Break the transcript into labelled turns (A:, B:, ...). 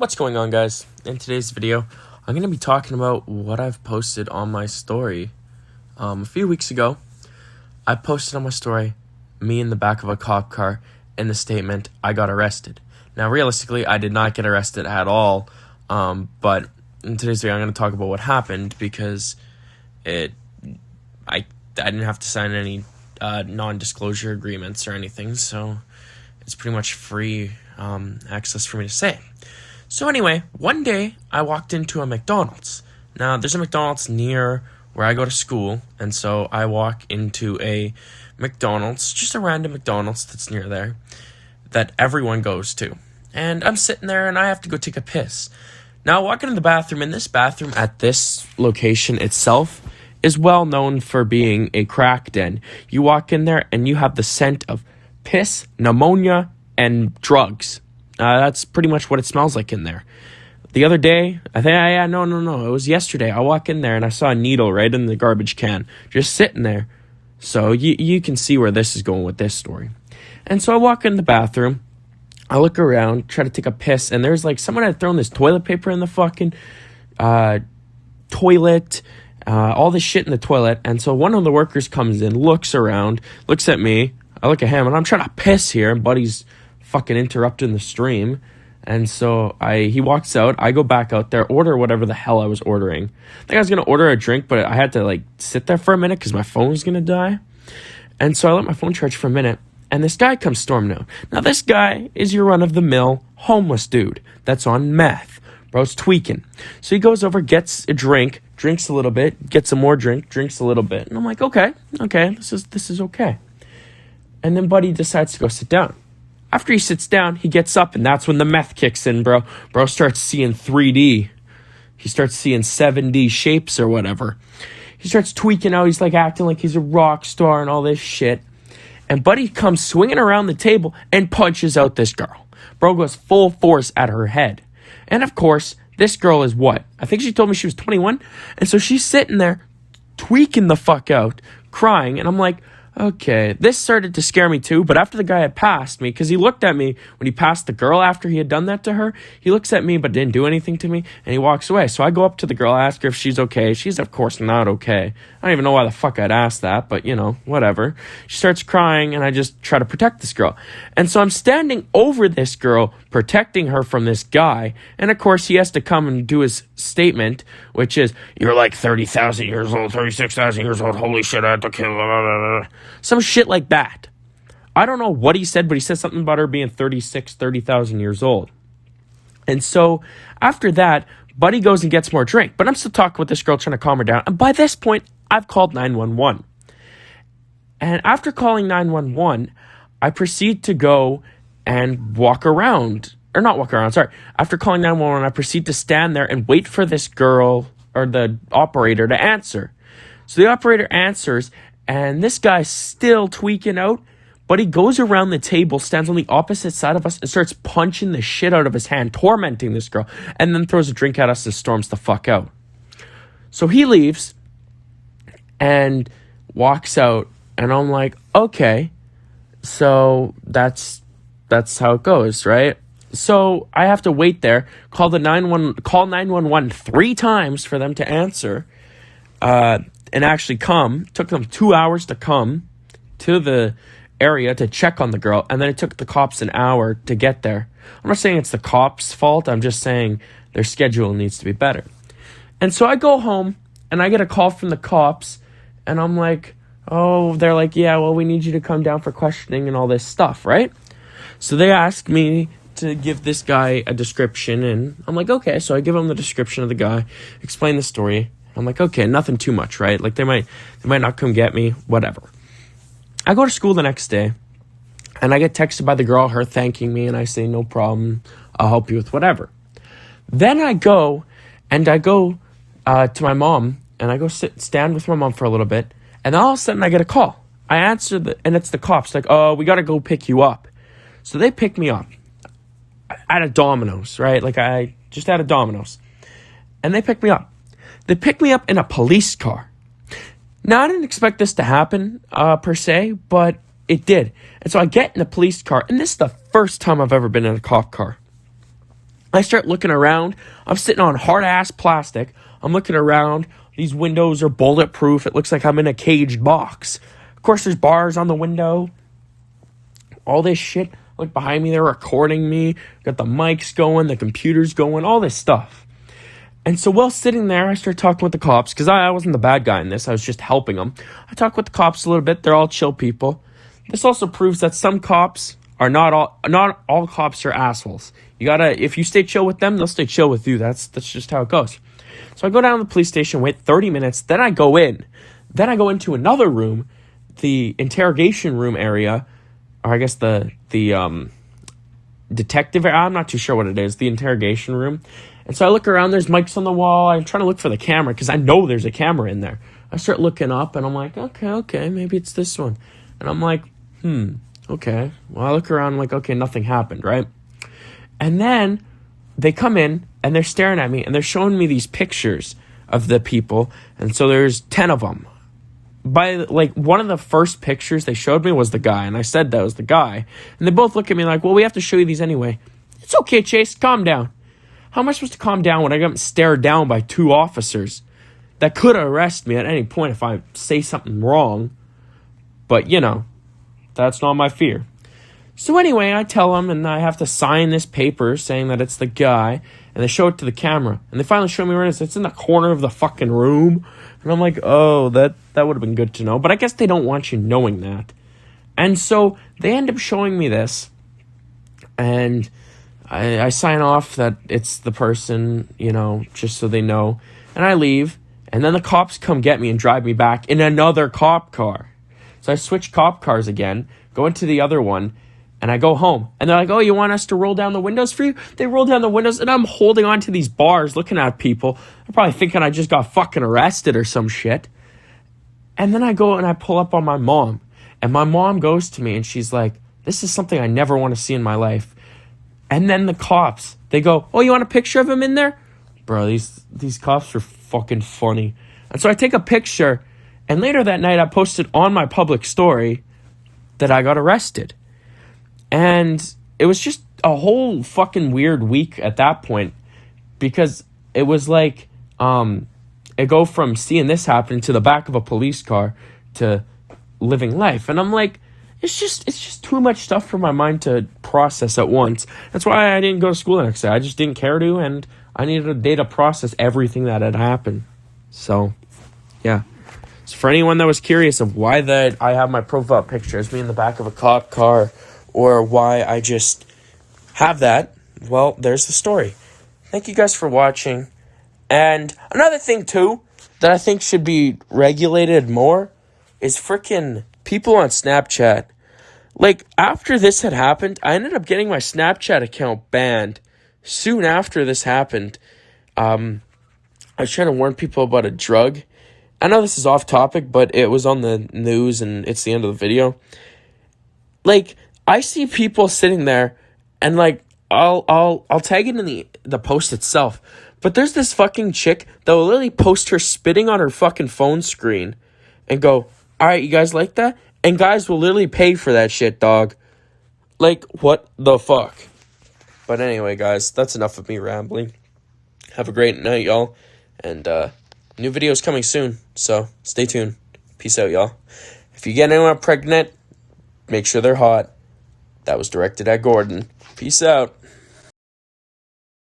A: What's going on, guys? In today's video, I'm going to be talking about what I've posted on my story. A few weeks ago, I posted on my story, me in the back of a cop car, in the statement, I got arrested. Now, realistically, I did not get arrested at all, but in today's video, I'm going to talk about what happened because I didn't have to sign any non-disclosure agreements or anything, so it's pretty much free access for me to say. So anyway, one day I walked into a McDonald's. Now, there's a McDonald's near where I go to school, and so I walk into a McDonald's, just a random McDonald's that's near there, that everyone goes to. And I'm sitting there, and I have to go take a piss. Now, I walk into the bathroom, and this bathroom at this location itself is well known for being a crack den. You walk in there, and you have the scent of piss, pneumonia, and drugs. That's pretty much what it smells like in there. The other day, no, it was yesterday. I walk in there and I saw a needle right in the garbage can, just sitting there. So you can see where this is going with this story. And so I walk in the bathroom, I look around, try to take a piss, and there's like someone had thrown this toilet paper in the fucking toilet, all this shit in the toilet. And so one of the workers comes in, looks around, looks at me, I look at him, and I'm trying to piss here, and Buddy's fucking interrupting the stream. And so he walks out, I go back out there, order whatever the hell I was ordering. I think I was gonna order a drink, but I had to like sit there for a minute because my phone was gonna die. And so I let my phone charge for a minute, and this guy comes storming out. Now this guy is your run-of-the-mill homeless dude that's on meth. Bro's tweaking. So he goes over, gets a drink, drinks a little bit, gets some more drink, drinks a little bit. And I'm like, okay, this is okay. And then Buddy decides to go sit down. After he sits down, he gets up, and that's when the meth kicks in, bro. Bro starts seeing 3D. He starts seeing 7D shapes or whatever. He starts tweaking out. He's like acting like he's a rock star and all this shit. And Buddy comes swinging around the table and punches out this girl. Bro goes full force at her head. And of course, this girl is what? I think she told me she was 21. And so she's sitting there tweaking the fuck out, crying. And I'm like, okay, this started to scare me too, but after the guy had passed me, because he looked at me when he passed the girl after he had done that to her, he looks at me but didn't do anything to me, and he walks away. So I go up to the girl, ask her if she's okay. She's, of course, not okay. I don't even know why the fuck I'd ask that, but, whatever. She starts crying, and I just try to protect this girl. And so I'm standing over this girl, protecting her from this guy, and of course he has to come and do his statement, which is, you're like 30,000 years old, 36,000 years old, holy shit, I had to kill, blah, blah, blah. Some shit like that. I don't know what he said, but he said something about her being 30,000 years old. And so after that, Buddy goes and gets more drink. But I'm still talking with this girl, trying to calm her down. And by this point, I've called 911. And after calling 911, I proceed to go and walk around. Or not walk around, sorry. After calling 911, I proceed to stand there and wait for this girl or the operator to answer. So the operator answers, and this guy's still tweaking out, but he goes around the table, stands on the opposite side of us, and starts punching the shit out of his hand, tormenting this girl, and then throws a drink at us and storms the fuck out. So he leaves and walks out, and I'm like, okay, so that's how it goes, right? So I have to wait there, call 911 3 times for them to answer, and actually come. Took them 2 hours to come to the area to check on the girl, and then it took the cops an hour to get there. I'm not saying it's the cops' fault, I'm just saying their schedule needs to be better. And so I go home, and I get a call from the cops, and I'm like, oh, they're like, yeah, well, we need you to come down for questioning and all this stuff, right? So they ask me to give this guy a description, and I'm like, okay. So I give him the description of the guy, explain the story. I'm like, okay, nothing too much, right? Like they might not come get me, whatever. I go to school the next day, and I get texted by the girl, her thanking me, and I say, no problem, I'll help you with whatever. Then I go to my mom, and I go stand with my mom for a little bit, and all of a sudden I get a call. I answer, and it's the cops, like, oh, we got to go pick you up. So they pick me up at a Domino's, right? Like I just at a Domino's, and they pick me up. They picked me up in a police car. Now, I didn't expect this to happen, per se, but it did. And so I get in a police car, and this is the first time I've ever been in a cop car. I start looking around. I'm sitting on hard-ass plastic. I'm looking around. These windows are bulletproof. It looks like I'm in a caged box. Of course, there's bars on the window. All this shit. Look behind me, they're recording me. Got the mics going, the computers going, all this stuff. And so while sitting there, I started talking with the cops, because I wasn't the bad guy in this. I was just helping them. I talked with the cops a little bit. They're all chill people. This also proves that some cops are not all cops are assholes. You gotta, if you stay chill with them, they'll stay chill with you. That's just how it goes. So I go down to the police station, wait 30 minutes, then I go in. Then I go into another room, the interrogation room area, or I guess the detective area. I'm not too sure what it is, the interrogation room. And so I look around, there's mics on the wall. I'm trying to look for the camera because I know there's a camera in there. I start looking up and I'm like, okay, maybe it's this one. And I'm like, okay. Well, I look around, I'm like, okay, nothing happened, right? And then they come in and they're staring at me and they're showing me these pictures of the people. And so there's 10 of them. By like one of the first pictures they showed me was the guy. And I said that was the guy. And they both look at me like, well, we have to show you these anyway. It's okay, Chase, calm down. How am I supposed to calm down when I got stared down by 2 officers that could arrest me at any point if I say something wrong? But, that's not my fear. So anyway, I tell them, and I have to sign this paper saying that it's the guy, and they show it to the camera. And they finally show me where it is. It's in the corner of the fucking room. And I'm like, oh, that would have been good to know. But I guess they don't want you knowing that. And so they end up showing me this, and I sign off that it's the person, just so they know. And I leave, and then the cops come get me and drive me back in another cop car. So I switch cop cars again, go into the other one, and I go home. And they're like, oh, you want us to roll down the windows for you? They roll down the windows, and I'm holding on to these bars, looking at people. They're probably thinking I just got fucking arrested or some shit. And then I go and I pull up on my mom. And my mom goes to me, and she's like, this is something I never want to see in my life. And then the cops, they go, oh, you want a picture of him in there? Bro, these cops are fucking funny. And so I take a picture, and later that night I posted on my public story that I got arrested. And it was just a whole fucking weird week at that point, because it was like it go from seeing this happen to the back of a police car to living life. And I'm like, it's just too much stuff for my mind to process at once. That's why I didn't go to school the next day. I just didn't care to, and I needed a day to process everything that had happened. So, yeah. So for anyone that was curious of why that I have my profile picture as me in the back of a cop car, or why I just have that, well, there's the story. Thank you guys for watching. And another thing, too, that I think should be regulated more is freaking people on Snapchat. Like, after this had happened, I ended up getting my Snapchat account banned soon after this happened. I was trying to warn people about a drug. I know this is off topic, but it was on the news, and it's the end of the video. Like, I see people sitting there, and like, I'll tag it in the post itself. But there's this fucking chick that will literally post her spitting on her fucking phone screen and go, all right, you guys like that? And guys will literally pay for that shit, dog. Like, what the fuck? But anyway, guys, that's enough of me rambling. Have a great night, y'all. And new videos coming soon, so stay tuned. Peace out, y'all. If you get anyone pregnant, make sure they're hot. That was directed at Gordon. Peace out.